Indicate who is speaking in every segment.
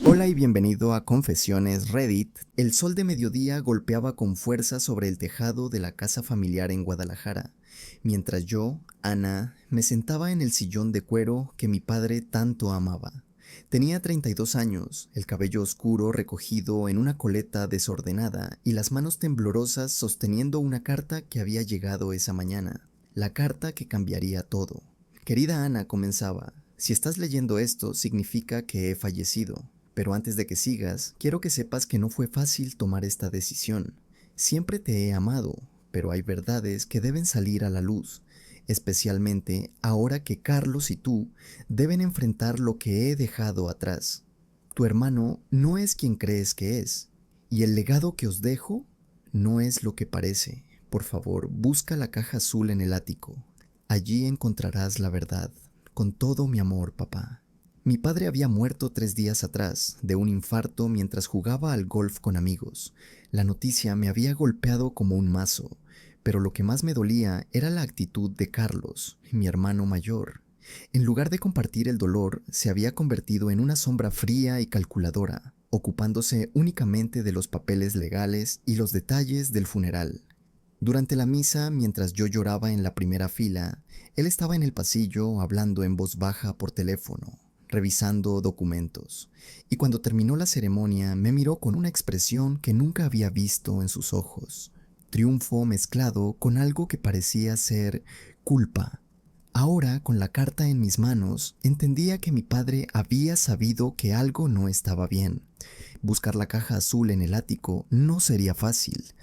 Speaker 1: Hola y bienvenido a Confesiones Reddit. El sol de mediodía golpeaba con fuerza sobre el tejado de la casa familiar en Guadalajara, mientras yo, Ana, me sentaba en el sillón de cuero que mi padre tanto amaba. Tenía 32 años, el cabello oscuro recogido en una coleta desordenada y las manos temblorosas sosteniendo una carta que había llegado esa mañana. La carta que cambiaría todo. Querida Ana, comenzaba, si estás leyendo esto significa que he fallecido. Pero antes de que sigas, quiero que sepas que no fue fácil tomar esta decisión. Siempre te he amado, pero hay verdades que deben salir a la luz, especialmente ahora que Carlos y tú deben enfrentar lo que he dejado atrás. Tu hermano no es quien crees que es, y el legado que os dejo no es lo que parece. Por favor, busca la caja azul en el ático. Allí encontrarás la verdad. Con todo mi amor, papá. Mi padre había muerto 3 días atrás, de un infarto mientras jugaba al golf con amigos. La noticia me había golpeado como un mazo, pero lo que más me dolía era la actitud de Carlos, mi hermano mayor. En lugar de compartir el dolor, se había convertido en una sombra fría y calculadora, ocupándose únicamente de los papeles legales y los detalles del funeral. Durante la misa, mientras yo lloraba en la primera fila, él estaba en el pasillo hablando en voz baja por teléfono, revisando documentos, y cuando terminó la ceremonia me miró con una expresión que nunca había visto en sus ojos, triunfo mezclado con algo que parecía ser culpa. Ahora, con la carta en mis manos, entendía que mi padre había sabido que algo no estaba bien. Buscar la caja azul en el ático no sería fácil.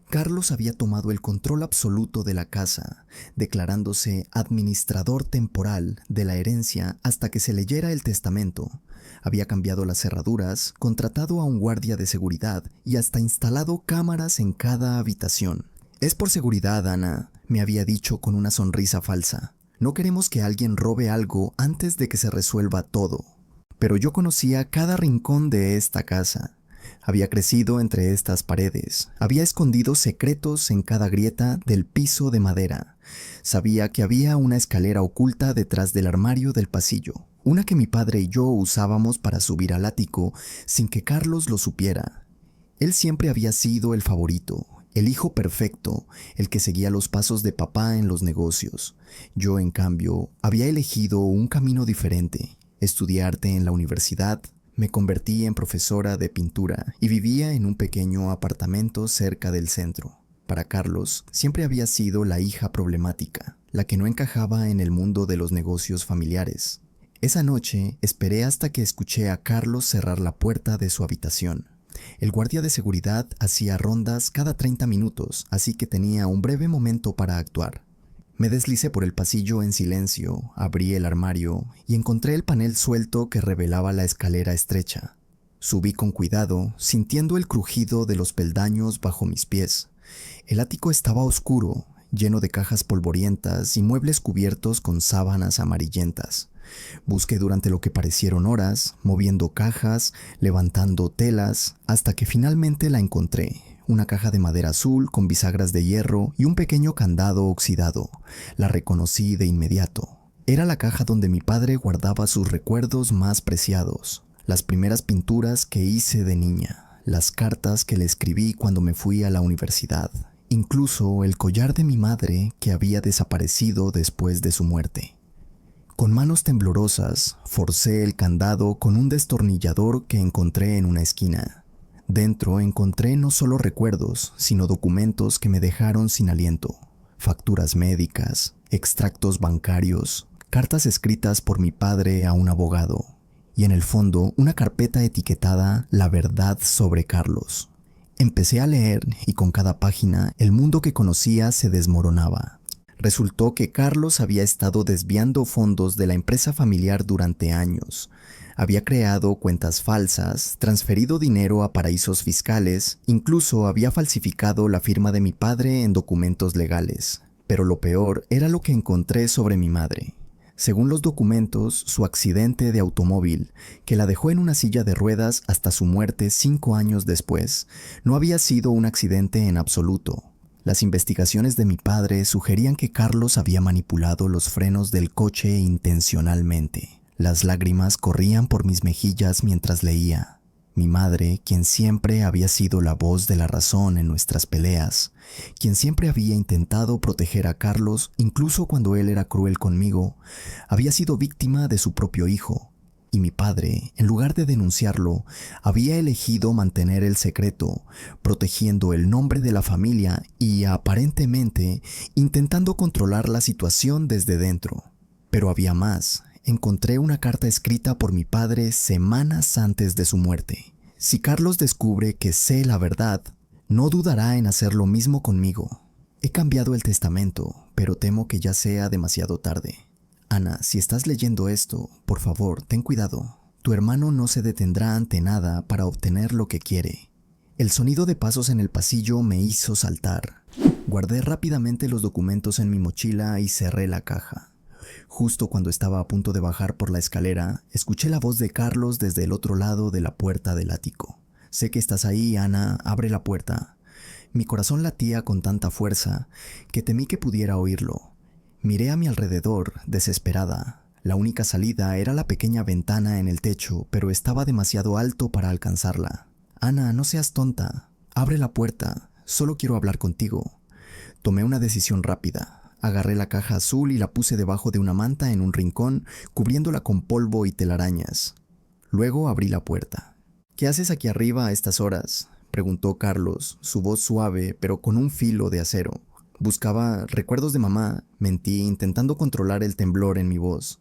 Speaker 1: Carlos había tomado el control absoluto de la casa, declarándose administrador temporal de la herencia hasta que se leyera el testamento. Había cambiado las cerraduras, contratado a un guardia de seguridad y hasta instalado cámaras en cada habitación. Es por seguridad, Ana, me había dicho con una sonrisa falsa. No queremos que alguien robe algo antes de que se resuelva todo. Pero yo conocía cada rincón de esta casa. Había crecido entre estas paredes, había escondido secretos en cada grieta del piso de madera. Sabía que había una escalera oculta detrás del armario del pasillo, una que mi padre y yo usábamos para subir al ático sin que Carlos lo supiera. Él siempre había sido el favorito, el hijo perfecto, el que seguía los pasos de papá en los negocios. Yo, en cambio, había elegido un camino diferente. Estudié arte en la universidad, me convertí en profesora de pintura y vivía en un pequeño apartamento cerca del centro. Para Carlos, siempre había sido la hija problemática, la que no encajaba en el mundo de los negocios familiares. Esa noche esperé hasta que escuché a Carlos cerrar la puerta de su habitación. El guardia de seguridad hacía rondas cada 30 minutos, así que tenía un breve momento para actuar. Me deslicé por el pasillo en silencio, abrí el armario y encontré el panel suelto que revelaba la escalera estrecha. Subí con cuidado, sintiendo el crujido de los peldaños bajo mis pies. El ático estaba oscuro, lleno de cajas polvorientas y muebles cubiertos con sábanas amarillentas. Busqué durante lo que parecieron horas, moviendo cajas, levantando telas, hasta que finalmente la encontré. Una caja de madera azul con bisagras de hierro y un pequeño candado oxidado. La reconocí de inmediato. Era la caja donde mi padre guardaba sus recuerdos más preciados. Las primeras pinturas que hice de niña. Las cartas que le escribí cuando me fui a la universidad. Incluso el collar de mi madre que había desaparecido después de su muerte. Con manos temblorosas, forcé el candado con un destornillador que encontré en una esquina. Dentro encontré no solo recuerdos, sino documentos que me dejaron sin aliento. Facturas médicas, extractos bancarios, cartas escritas por mi padre a un abogado. Y en el fondo, una carpeta etiquetada La verdad sobre Carlos. Empecé a leer y con cada página, el mundo que conocía se desmoronaba. Resultó que Carlos había estado desviando fondos de la empresa familiar durante años. Había creado cuentas falsas, transferido dinero a paraísos fiscales, incluso había falsificado la firma de mi padre en documentos legales. Pero lo peor era lo que encontré sobre mi madre. Según los documentos, su accidente de automóvil, que la dejó en una silla de ruedas hasta su muerte 5 años después, no había sido un accidente en absoluto. Las investigaciones de mi padre sugerían que Carlos había manipulado los frenos del coche intencionalmente. Las lágrimas corrían por mis mejillas mientras leía. Mi madre, quien siempre había sido la voz de la razón en nuestras peleas, quien siempre había intentado proteger a Carlos incluso cuando él era cruel conmigo, había sido víctima de su propio hijo. Y mi padre, en lugar de denunciarlo, había elegido mantener el secreto, protegiendo el nombre de la familia y, aparentemente, intentando controlar la situación desde dentro. Pero había más. Encontré una carta escrita por mi padre semanas antes de su muerte. Si Carlos descubre que sé la verdad, no dudará en hacer lo mismo conmigo. He cambiado el testamento, pero temo que ya sea demasiado tarde. Ana, si estás leyendo esto, por favor, ten cuidado. Tu hermano no se detendrá ante nada para obtener lo que quiere. El sonido de pasos en el pasillo me hizo saltar. Guardé rápidamente los documentos en mi mochila y cerré la caja. Justo cuando estaba a punto de bajar por la escalera, escuché la voz de Carlos desde el otro lado de la puerta del ático. Sé que estás ahí, Ana, abre la puerta. Mi corazón latía con tanta fuerza que temí que pudiera oírlo. Miré a mi alrededor, desesperada. La única salida era la pequeña ventana en el techo, pero estaba demasiado alto para alcanzarla. Ana, no seas tonta. Abre la puerta. Solo quiero hablar contigo. Tomé una decisión rápida. Agarré la caja azul y la puse debajo de una manta en un rincón, cubriéndola con polvo y telarañas. Luego abrí la puerta. ¿Qué haces aquí arriba a estas horas?, preguntó Carlos, su voz suave pero con un filo de acero. Buscaba recuerdos de mamá, mentí, intentando controlar el temblor en mi voz.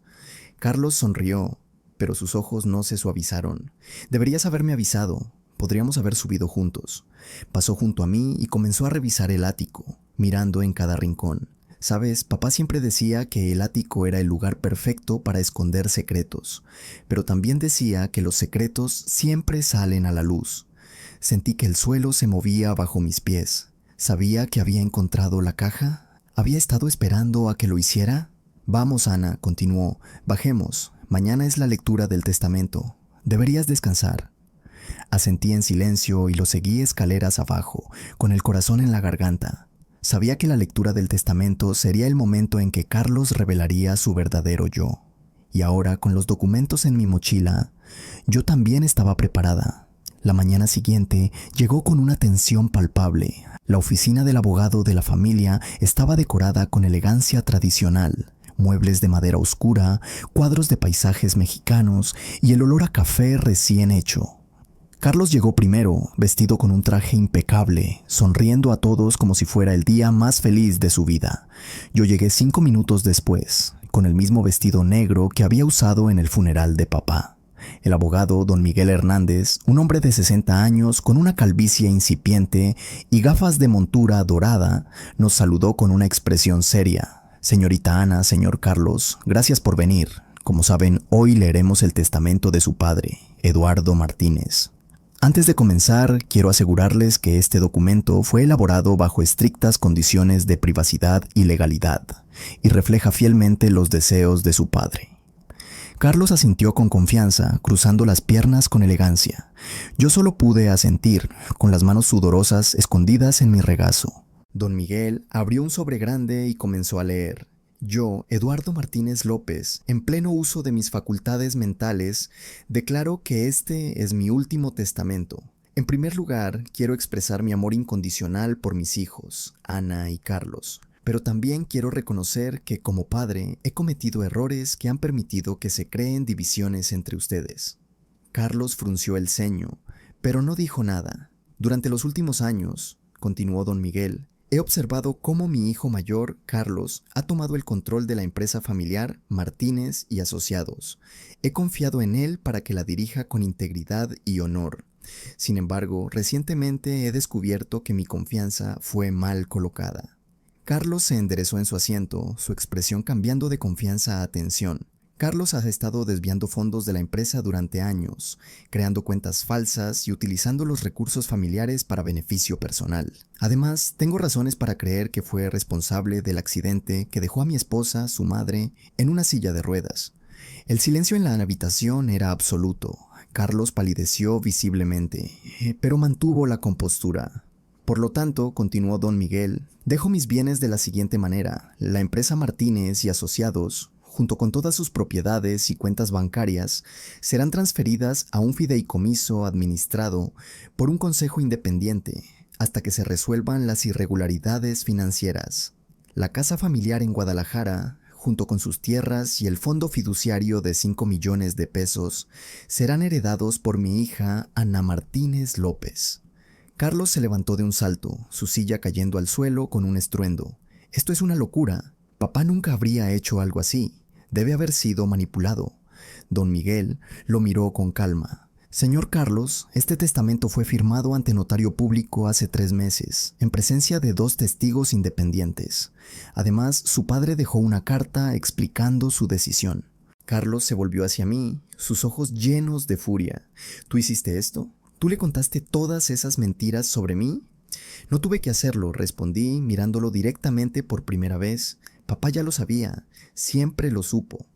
Speaker 1: Carlos sonrió, pero sus ojos no se suavizaron. Deberías haberme avisado. Podríamos haber subido juntos. Pasó junto a mí y comenzó a revisar el ático, mirando en cada rincón. Sabes, papá siempre decía que el ático era el lugar perfecto para esconder secretos, pero también decía que los secretos siempre salen a la luz. Sentí que el suelo se movía bajo mis pies. ¿Sabía que había encontrado la caja? ¿Había estado esperando a que lo hiciera? Vamos, Ana, continuó, bajemos. Mañana es la lectura del testamento. Deberías descansar. Asentí en silencio y lo seguí escaleras abajo, con el corazón en la garganta. Sabía que la lectura del testamento sería el momento en que Carlos revelaría su verdadero yo. Y ahora, con los documentos en mi mochila, yo también estaba preparada. La mañana siguiente llegó con una tensión palpable. La oficina del abogado de la familia estaba decorada con elegancia tradicional. Muebles de madera oscura, cuadros de paisajes mexicanos y el olor a café recién hecho. Carlos llegó primero, vestido con un traje impecable, sonriendo a todos como si fuera el día más feliz de su vida. Yo llegué 5 minutos después, con el mismo vestido negro que había usado en el funeral de papá. El abogado, don Miguel Hernández, un hombre de 60 años con una calvicie incipiente y gafas de montura dorada, nos saludó con una expresión seria. Señorita Ana, señor Carlos, gracias por venir. Como saben, hoy leeremos el testamento de su padre, Eduardo Martínez. Antes de comenzar, quiero asegurarles que este documento fue elaborado bajo estrictas condiciones de privacidad y legalidad, y refleja fielmente los deseos de su padre. Carlos asintió con confianza, cruzando las piernas con elegancia. Yo solo pude asentir, con las manos sudorosas escondidas en mi regazo. Don Miguel abrió un sobre grande y comenzó a leer. Yo, Eduardo Martínez López, en pleno uso de mis facultades mentales, declaro que este es mi último testamento. En primer lugar, quiero expresar mi amor incondicional por mis hijos, Ana y Carlos, pero también quiero reconocer que como padre he cometido errores que han permitido que se creen divisiones entre ustedes. Carlos frunció el ceño, pero no dijo nada. Durante los últimos años, continuó don Miguel, he observado cómo mi hijo mayor, Carlos, ha tomado el control de la empresa familiar Martínez y Asociados. He confiado en él para que la dirija con integridad y honor. Sin embargo, recientemente he descubierto que mi confianza fue mal colocada. Carlos se enderezó en su asiento, su expresión cambiando de confianza a tensión. Carlos ha estado desviando fondos de la empresa durante años, creando cuentas falsas y utilizando los recursos familiares para beneficio personal. Además, tengo razones para creer que fue responsable del accidente que dejó a mi esposa, su madre, en una silla de ruedas. El silencio en la habitación era absoluto. Carlos palideció visiblemente, pero mantuvo la compostura. Por lo tanto, continuó don Miguel, dejo mis bienes de la siguiente manera. La empresa Martínez y Asociados, junto con todas sus propiedades y cuentas bancarias, serán transferidas a un fideicomiso administrado por un consejo independiente hasta que se resuelvan las irregularidades financieras. La casa familiar en Guadalajara, junto con sus tierras y el fondo fiduciario de 5 millones de pesos, serán heredados por mi hija Ana Martínez López. Carlos se levantó de un salto, su silla cayendo al suelo con un estruendo. Esto es una locura. Papá nunca habría hecho algo así. Debe haber sido manipulado. Don Miguel lo miró con calma. Señor Carlos, este testamento fue firmado ante notario público hace 3 meses, en presencia de 2 testigos independientes. Además, su padre dejó una carta explicando su decisión. Carlos se volvió hacia mí, sus ojos llenos de furia. ¿Tú hiciste esto? ¿Tú le contaste todas esas mentiras sobre mí? No tuve que hacerlo, respondí, mirándolo directamente por primera vez. Papá ya lo sabía, siempre lo supo.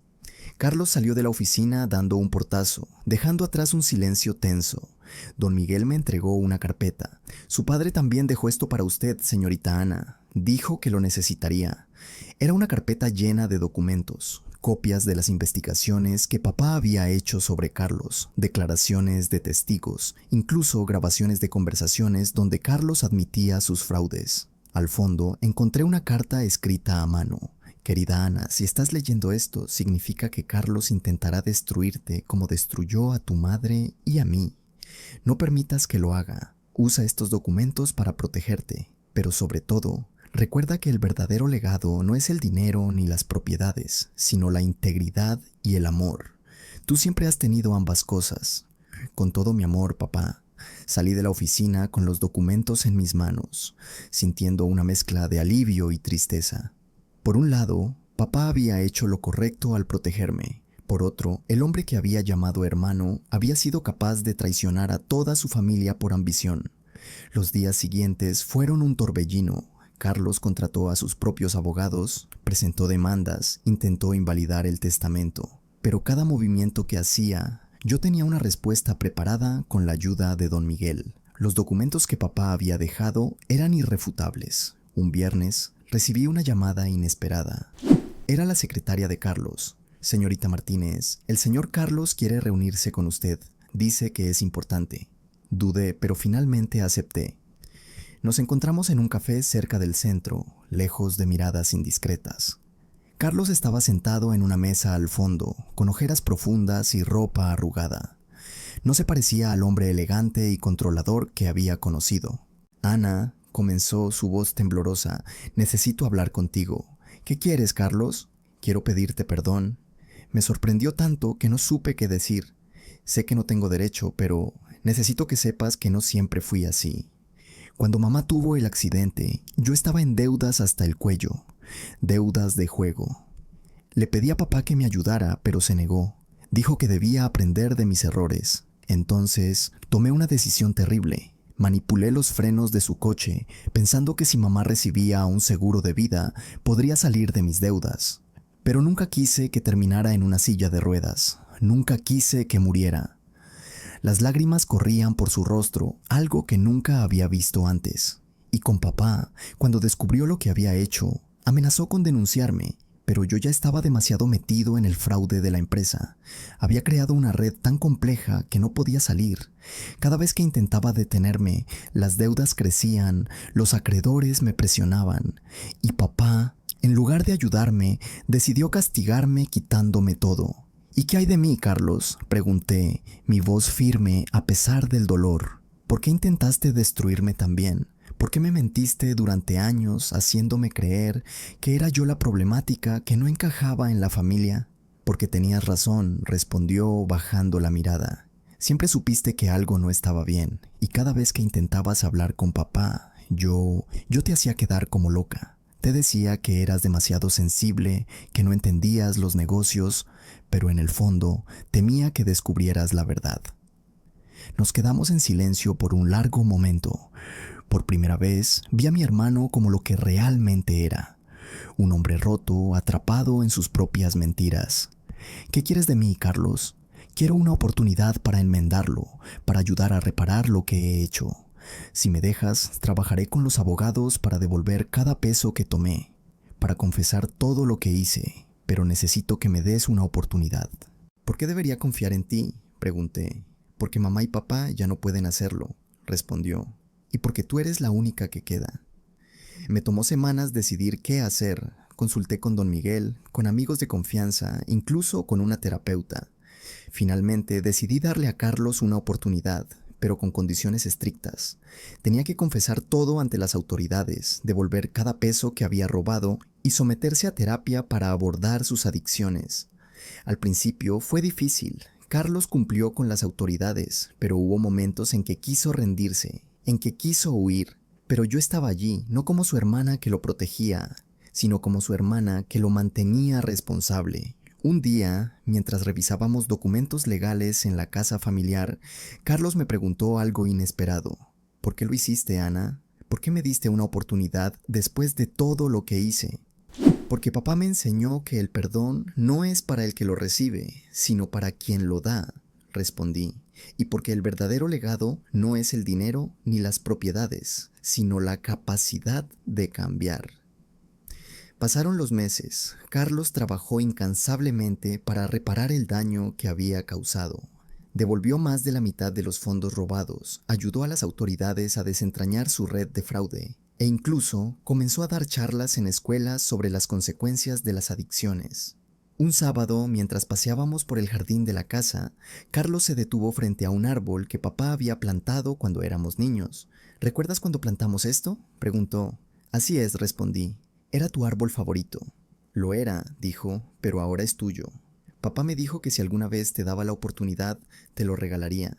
Speaker 1: Carlos salió de la oficina dando un portazo, dejando atrás un silencio tenso. Don Miguel me entregó una carpeta. Su padre también dejó esto para usted, señorita Ana. Dijo que lo necesitaría. Era una carpeta llena de documentos, copias de las investigaciones que papá había hecho sobre Carlos, declaraciones de testigos, incluso grabaciones de conversaciones donde Carlos admitía sus fraudes. Al fondo encontré una carta escrita a mano. Querida Ana, si estás leyendo esto, significa que Carlos intentará destruirte como destruyó a tu madre y a mí. No permitas que lo haga. Usa estos documentos para protegerte, pero sobre todo, recuerda que el verdadero legado no es el dinero ni las propiedades, sino la integridad y el amor. Tú siempre has tenido ambas cosas. Con todo mi amor, papá. Salí de la oficina con los documentos en mis manos, sintiendo una mezcla de alivio y tristeza. Por un lado, papá había hecho lo correcto al protegerme. Por otro, el hombre que había llamado hermano había sido capaz de traicionar a toda su familia por ambición. Los días siguientes fueron un torbellino. Carlos contrató a sus propios abogados, presentó demandas, intentó invalidar el testamento. Pero cada movimiento que hacía, yo tenía una respuesta preparada con la ayuda de don Miguel. Los documentos que papá había dejado eran irrefutables. Un viernes, recibí una llamada inesperada. Era la secretaria de Carlos. Señorita Martínez, el señor Carlos quiere reunirse con usted. Dice que es importante. Dudé, pero finalmente acepté. Nos encontramos en un café cerca del centro, lejos de miradas indiscretas. Carlos estaba sentado en una mesa al fondo, con ojeras profundas y ropa arrugada. No se parecía al hombre elegante y controlador que había conocido. Ana, comenzó su voz temblorosa, necesito hablar contigo. ¿Qué quieres, Carlos? Quiero pedirte perdón. Me sorprendió tanto que no supe qué decir. Sé que no tengo derecho, pero necesito que sepas que no siempre fui así. Cuando mamá tuvo el accidente, yo estaba en deudas hasta el cuello, deudas de juego. Le pedí a papá que me ayudara, pero se negó. Dijo que debía aprender de mis errores. Entonces, tomé una decisión terrible. Manipulé los frenos de su coche, pensando que si mamá recibía un seguro de vida, podría salir de mis deudas. Pero nunca quise que terminara en una silla de ruedas. Nunca quise que muriera. Las lágrimas corrían por su rostro, algo que nunca había visto antes. Y con papá, cuando descubrió lo que había hecho, amenazó con denunciarme. Pero yo ya estaba demasiado metido en el fraude de la empresa. Había creado una red tan compleja que no podía salir. Cada vez que intentaba detenerme, las deudas crecían, los acreedores me presionaban. Y papá, en lugar de ayudarme, decidió castigarme quitándome todo. ¿Y qué hay de mí, Carlos?, pregunté, mi voz firme a pesar del dolor. ¿Por qué intentaste destruirme también? ¿Por qué me mentiste durante años haciéndome creer que era yo la problemática que no encajaba en la familia? Porque tenías razón, respondió bajando la mirada. Siempre supiste que algo no estaba bien, y cada vez que intentabas hablar con papá, yo te hacía quedar como loca. Te decía que eras demasiado sensible, que no entendías los negocios, pero en el fondo temía que descubrieras la verdad. Nos quedamos en silencio por un largo momento. Por primera vez vi a mi hermano como lo que realmente era, un hombre roto, atrapado en sus propias mentiras. ¿Qué quieres de mí, Carlos? Quiero una oportunidad para enmendarlo, para ayudar a reparar lo que he hecho. Si me dejas, trabajaré con los abogados para devolver cada peso que tomé, para confesar todo lo que hice, pero necesito que me des una oportunidad. ¿Por qué debería confiar en ti?, pregunté. Porque mamá y papá ya no pueden hacerlo, respondió. Y porque tú eres la única que queda. Me tomó semanas decidir qué hacer. Consulté con don Miguel, con amigos de confianza, incluso con una terapeuta. Finalmente decidí darle a Carlos una oportunidad, pero con condiciones estrictas. Tenía que confesar todo ante las autoridades, devolver cada peso que había robado y someterse a terapia para abordar sus adicciones. Al principio fue difícil. Carlos cumplió con las autoridades, pero hubo momentos en que quiso rendirse, en que quiso huir. Pero yo estaba allí, no como su hermana que lo protegía, sino como su hermana que lo mantenía responsable. Un día, mientras revisábamos documentos legales en la casa familiar, Carlos me preguntó algo inesperado. ¿Por qué lo hiciste, Ana? ¿Por qué me diste una oportunidad después de todo lo que hice? Porque papá me enseñó que el perdón no es para el que lo recibe, sino para quien lo da, respondí. Y porque el verdadero legado no es el dinero ni las propiedades, sino la capacidad de cambiar. Pasaron los meses. Carlos trabajó incansablemente para reparar el daño que había causado. Devolvió más de la mitad de los fondos robados, ayudó a las autoridades a desentrañar su red de fraude e incluso comenzó a dar charlas en escuelas sobre las consecuencias de las adicciones. Un sábado, mientras paseábamos por el jardín de la casa, Carlos se detuvo frente a un árbol que papá había plantado cuando éramos niños. ¿Recuerdas cuando plantamos esto?, preguntó. Así es, respondí. Era tu árbol favorito. Lo era, dijo, pero ahora es tuyo. Papá me dijo que si alguna vez te daba la oportunidad, te lo regalaría.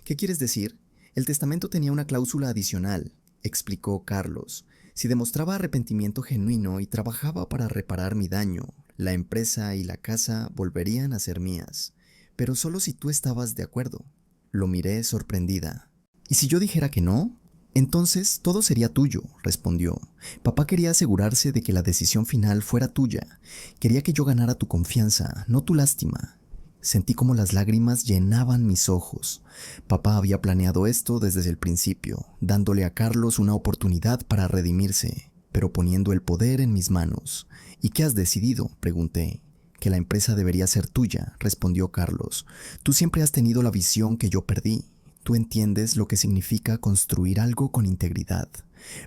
Speaker 1: ¿Qué quieres decir? El testamento tenía una cláusula adicional, explicó Carlos. Si demostraba arrepentimiento genuino y trabajaba para reparar mi daño, la empresa y la casa volverían a ser mías. Pero solo si tú estabas de acuerdo. Lo miré sorprendida. ¿Y si yo dijera que no? Entonces todo sería tuyo, respondió. Papá quería asegurarse de que la decisión final fuera tuya. Quería que yo ganara tu confianza, no tu lástima. Sentí como las lágrimas llenaban mis ojos. Papá había planeado esto desde el principio, dándole a Carlos una oportunidad para redimirse, pero poniendo el poder en mis manos. ¿Y qué has decidido?, pregunté. Que la empresa debería ser tuya, respondió Carlos. Tú siempre has tenido la visión que yo perdí. Tú entiendes lo que significa construir algo con integridad.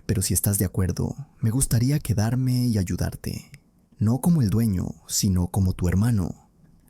Speaker 1: Pero si estás de acuerdo, me gustaría quedarme y ayudarte. No como el dueño, sino como tu hermano.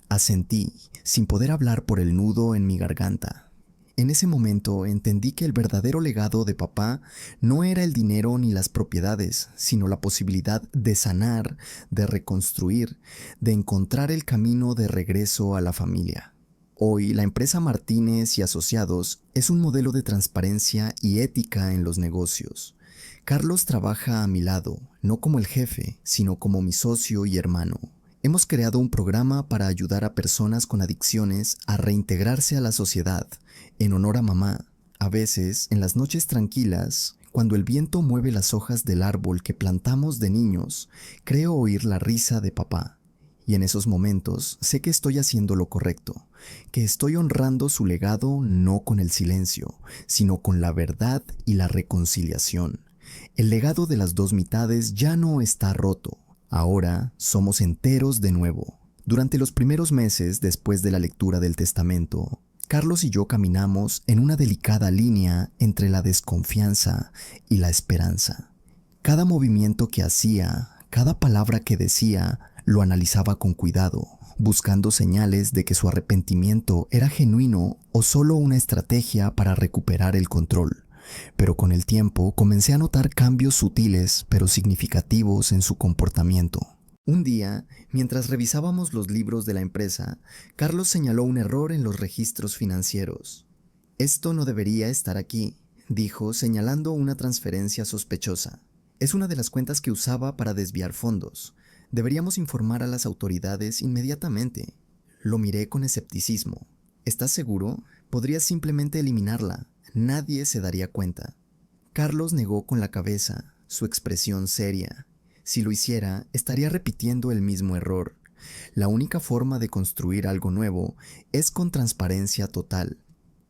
Speaker 1: Asentí, sin poder hablar por el nudo en mi garganta. En ese momento entendí que el verdadero legado de papá no era el dinero ni las propiedades, sino la posibilidad de sanar, de reconstruir, de encontrar el camino de regreso a la familia. Hoy, la empresa Martínez y Asociados es un modelo de transparencia y ética en los negocios. Carlos trabaja a mi lado, no como el jefe, sino como mi socio y hermano. Hemos creado un programa para ayudar a personas con adicciones a reintegrarse a la sociedad, en honor a mamá. A veces, en las noches tranquilas, cuando el viento mueve las hojas del árbol que plantamos de niños, creo oír la risa de papá. Y en esos momentos sé que estoy haciendo lo correcto, que estoy honrando su legado no con el silencio, sino con la verdad y la reconciliación. El legado de las dos mitades ya no está roto. Ahora somos enteros de nuevo. Durante los primeros meses después de la lectura del testamento, Carlos y yo caminamos en una delicada línea entre la desconfianza y la esperanza. Cada movimiento que hacía, cada palabra que decía, lo analizaba con cuidado, buscando señales de que su arrepentimiento era genuino o solo una estrategia para recuperar el control. Pero con el tiempo comencé a notar cambios sutiles pero significativos en su comportamiento. Un día, mientras revisábamos los libros de la empresa, Carlos señaló un error en los registros financieros. «Esto no debería estar aquí», dijo señalando una transferencia sospechosa. «Es una de las cuentas que usaba para desviar fondos. Deberíamos informar a las autoridades inmediatamente». Lo miré con escepticismo. «¿Estás seguro? Podrías simplemente eliminarla. Nadie se daría cuenta». Carlos negó con la cabeza, su expresión seria. Si lo hiciera, estaría repitiendo el mismo error. La única forma de construir algo nuevo es con transparencia total.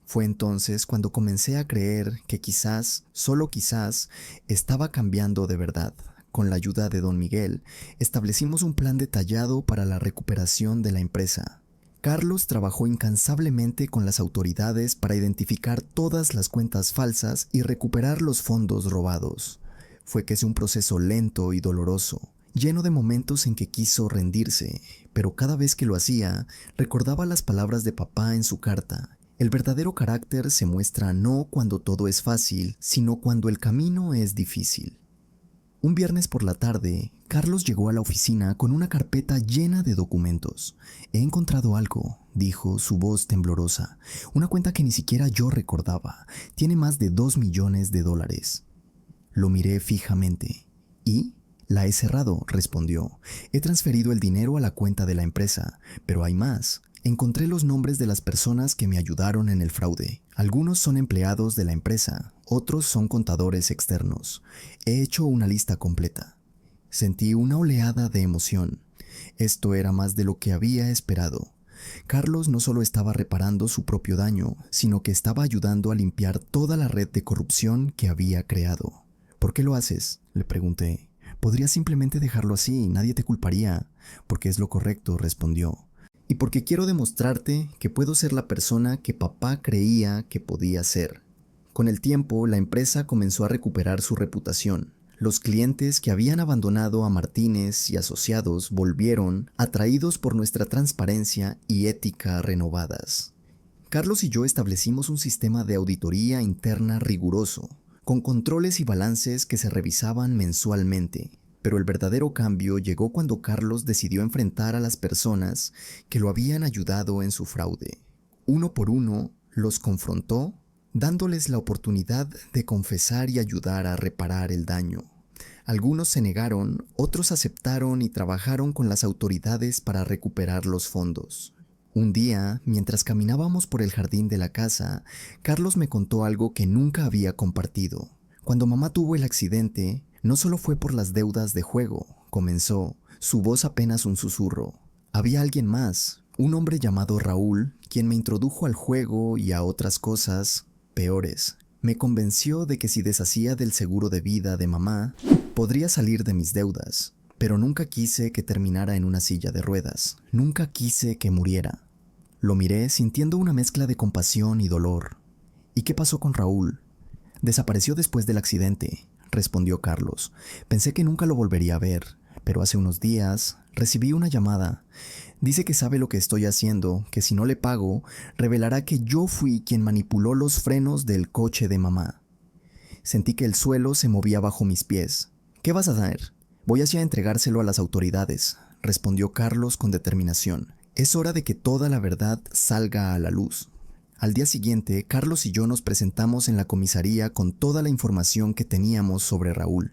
Speaker 1: Fue entonces cuando comencé a creer que quizás, solo quizás, estaba cambiando de verdad, con la ayuda de don Miguel, establecimos un plan detallado para la recuperación de la empresa. Carlos trabajó incansablemente con las autoridades para identificar todas las cuentas falsas y recuperar los fondos robados. Fue que es un proceso lento y doloroso, lleno de momentos en que quiso rendirse, pero cada vez que lo hacía, recordaba las palabras de papá en su carta. El verdadero carácter se muestra no cuando todo es fácil, sino cuando el camino es difícil. Un viernes por la tarde, Carlos llegó a la oficina con una carpeta llena de documentos. «He encontrado algo», dijo, su voz temblorosa. «Una cuenta que ni siquiera yo recordaba. Tiene más de $2 millones. Lo miré fijamente. «¿Y?» «La he cerrado», respondió. «He transferido el dinero a la cuenta de la empresa, pero hay más. Encontré los nombres de las personas que me ayudaron en el fraude. Algunos son empleados de la empresa, otros son contadores externos. He hecho una lista completa». Sentí una oleada de emoción. Esto era más de lo que había esperado. Carlos no solo estaba reparando su propio daño, sino que estaba ayudando a limpiar toda la red de corrupción que había creado. «¿Por qué lo haces?», le pregunté. «Podrías simplemente dejarlo así, nadie te culparía». «Porque es lo correcto», respondió. «Y porque quiero demostrarte que puedo ser la persona que papá creía que podía ser». Con el tiempo, la empresa comenzó a recuperar su reputación. Los clientes que habían abandonado a Martínez y asociados volvieron, atraídos por nuestra transparencia y ética renovadas. Carlos y yo establecimos un sistema de auditoría interna riguroso, con controles y balances que se revisaban mensualmente. Pero el verdadero cambio llegó cuando Carlos decidió enfrentar a las personas que lo habían ayudado en su fraude. Uno por uno, los confrontó, dándoles la oportunidad de confesar y ayudar a reparar el daño. Algunos se negaron, otros aceptaron y trabajaron con las autoridades para recuperar los fondos. Un día, mientras caminábamos por el jardín de la casa, Carlos me contó algo que nunca había compartido. Cuando mamá tuvo el accidente, no solo fue por las deudas de juego, comenzó, su voz apenas un susurro. Había alguien más, un hombre llamado Raúl, quien me introdujo al juego y a otras cosas peores. Me convenció de que si deshacía del seguro de vida de mamá, podría salir de mis deudas, pero nunca quise que terminara en una silla de ruedas, nunca quise que muriera. Lo miré sintiendo una mezcla de compasión y dolor. «¿Y qué pasó con Raúl?» «Desapareció después del accidente», respondió Carlos. «Pensé que nunca lo volvería a ver, pero hace unos días recibí una llamada. Dice que sabe lo que estoy haciendo, que si no le pago, revelará que yo fui quien manipuló los frenos del coche de mamá». Sentí que el suelo se movía bajo mis pies. «¿Qué vas a hacer?» «Voy hacia entregárselo a las autoridades», respondió Carlos con determinación. «Es hora de que toda la verdad salga a la luz». Al día siguiente, Carlos y yo nos presentamos en la comisaría con toda la información que teníamos sobre Raúl.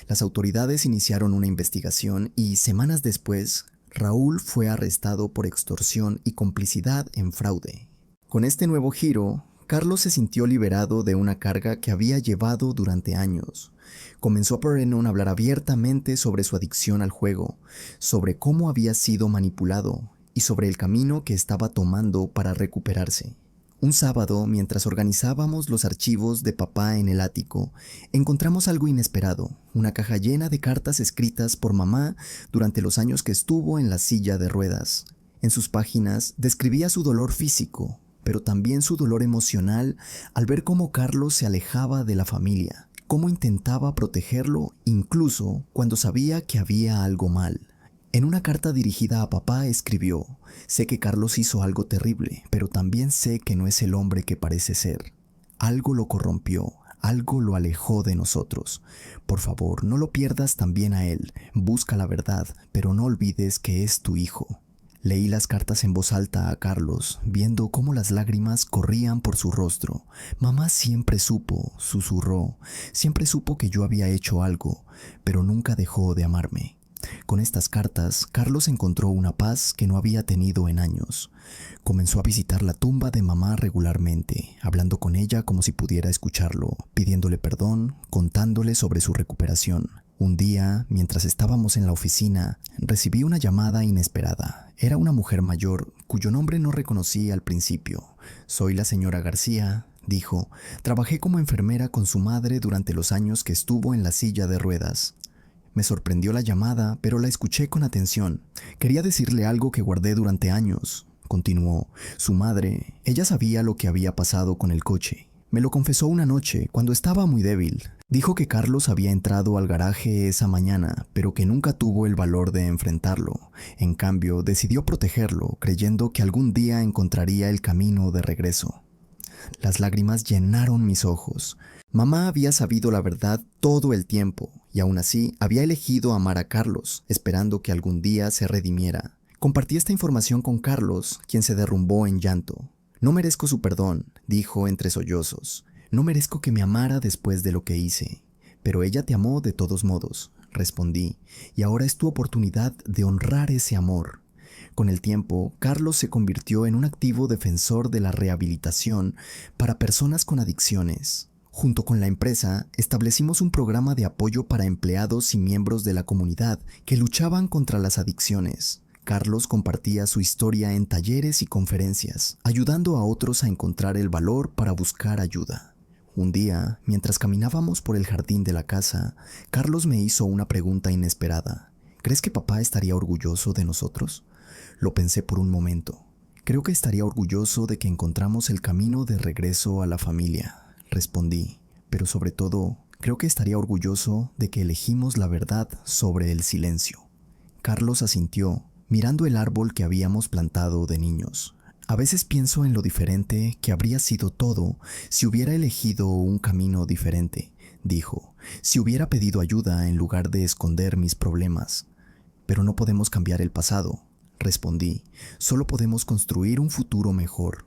Speaker 1: Las autoridades iniciaron una investigación y, semanas después, Raúl fue arrestado por extorsión y complicidad en fraude. Con este nuevo giro, Carlos se sintió liberado de una carga que había llevado durante años. Comenzó a hablar abiertamente sobre su adicción al juego, sobre cómo había sido manipulado y sobre el camino que estaba tomando para recuperarse. Un sábado, mientras organizábamos los archivos de papá en el ático, encontramos algo inesperado, una caja llena de cartas escritas por mamá durante los años que estuvo en la silla de ruedas. En sus páginas describía su dolor físico, pero también su dolor emocional al ver cómo Carlos se alejaba de la familia, cómo intentaba protegerlo incluso cuando sabía que había algo mal. En una carta dirigida a papá escribió: «Sé que Carlos hizo algo terrible, pero también sé que no es el hombre que parece ser. Algo lo corrompió, algo lo alejó de nosotros. Por favor, no lo pierdas también a él. Busca la verdad, pero no olvides que es tu hijo». Leí las cartas en voz alta a Carlos, viendo cómo las lágrimas corrían por su rostro. «Mamá siempre supo», susurró, «siempre supo que yo había hecho algo, pero nunca dejó de amarme». Con estas cartas, Carlos encontró una paz que no había tenido en años. Comenzó a visitar la tumba de mamá regularmente, hablando con ella como si pudiera escucharlo, pidiéndole perdón, contándole sobre su recuperación. Un día, mientras estábamos en la oficina, recibí una llamada inesperada. Era una mujer mayor, cuyo nombre no reconocí al principio. «Soy la señora García», dijo. «Trabajé como enfermera con su madre durante los años que estuvo en la silla de ruedas». Me sorprendió la llamada, pero la escuché con atención. Quería decirle algo que guardé durante años, continuó. Su madre, ella sabía lo que había pasado con el coche. Me lo confesó una noche, cuando estaba muy débil. Dijo que Carlos había entrado al garaje esa mañana, pero que nunca tuvo el valor de enfrentarlo. En cambio, decidió protegerlo, creyendo que algún día encontraría el camino de regreso. Las lágrimas llenaron mis ojos. Mamá había sabido la verdad todo el tiempo, y aún así había elegido amar a Carlos, esperando que algún día se redimiera. Compartí esta información con Carlos, quien se derrumbó en llanto. No merezco su perdón, dijo entre sollozos. No merezco que me amara después de lo que hice. Pero ella te amó de todos modos, respondí, y ahora es tu oportunidad de honrar ese amor. Con el tiempo, Carlos se convirtió en un activo defensor de la rehabilitación para personas con adicciones. Junto con la empresa, establecimos un programa de apoyo para empleados y miembros de la comunidad que luchaban contra las adicciones. Carlos compartía su historia en talleres y conferencias, ayudando a otros a encontrar el valor para buscar ayuda. Un día, mientras caminábamos por el jardín de la casa, Carlos me hizo una pregunta inesperada. ¿Crees que papá estaría orgulloso de nosotros? Lo pensé por un momento. Creo que estaría orgulloso de que encontramos el camino de regreso a la familia, respondí, pero sobre todo, creo que estaría orgulloso de que elegimos la verdad sobre el silencio. Carlos asintió, mirando el árbol que habíamos plantado de niños. A veces pienso en lo diferente que habría sido todo si hubiera elegido un camino diferente, dijo, si hubiera pedido ayuda en lugar de esconder mis problemas. Pero no podemos cambiar el pasado, respondí, solo podemos construir un futuro mejor.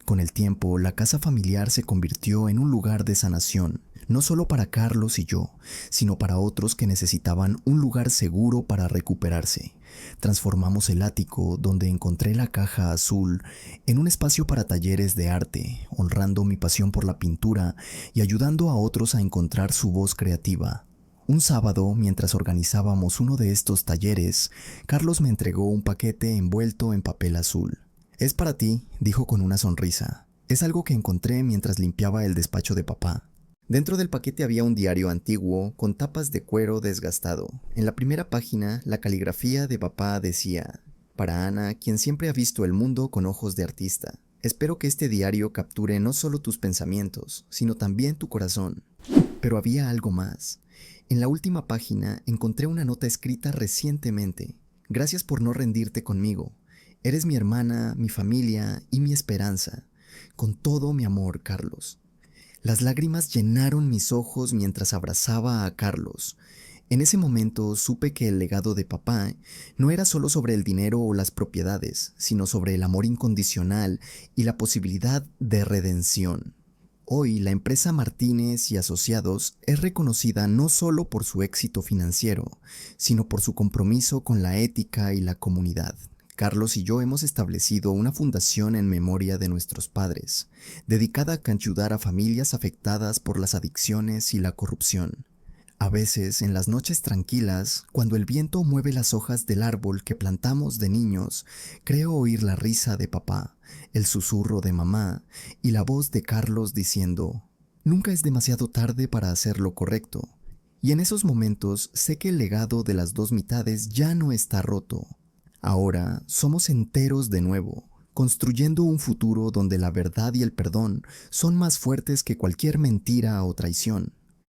Speaker 1: Con el tiempo, la casa familiar se convirtió en un lugar de sanación, no solo para Carlos y yo, sino para otros que necesitaban un lugar seguro para recuperarse. Transformamos el ático, donde encontré la caja azul, en un espacio para talleres de arte, honrando mi pasión por la pintura y ayudando a otros a encontrar su voz creativa. Un sábado, mientras organizábamos uno de estos talleres, Carlos me entregó un paquete envuelto en papel azul. «Es para ti», dijo con una sonrisa. «Es algo que encontré mientras limpiaba el despacho de papá». Dentro del paquete había un diario antiguo con tapas de cuero desgastado. En la primera página, la caligrafía de papá decía: «Para Ana, quien siempre ha visto el mundo con ojos de artista. Espero que este diario capture no solo tus pensamientos, sino también tu corazón». Pero había algo más. En la última página encontré una nota escrita recientemente. «Gracias por no rendirte conmigo. Eres mi hermana, mi familia y mi esperanza. Con todo mi amor, Carlos». Las lágrimas llenaron mis ojos mientras abrazaba a Carlos. En ese momento supe que el legado de papá no era solo sobre el dinero o las propiedades, sino sobre el amor incondicional y la posibilidad de redención. Hoy la empresa Martínez y Asociados es reconocida no solo por su éxito financiero, sino por su compromiso con la ética y la comunidad. Carlos y yo hemos establecido una fundación en memoria de nuestros padres, dedicada a ayudar a familias afectadas por las adicciones y la corrupción. A veces, en las noches tranquilas, cuando el viento mueve las hojas del árbol que plantamos de niños, creo oír la risa de papá, el susurro de mamá y la voz de Carlos diciendo: «Nunca es demasiado tarde para hacer lo correcto». Y en esos momentos sé que el legado de las dos mitades ya no está roto. Ahora somos enteros de nuevo, construyendo un futuro donde la verdad y el perdón son más fuertes que cualquier mentira o traición.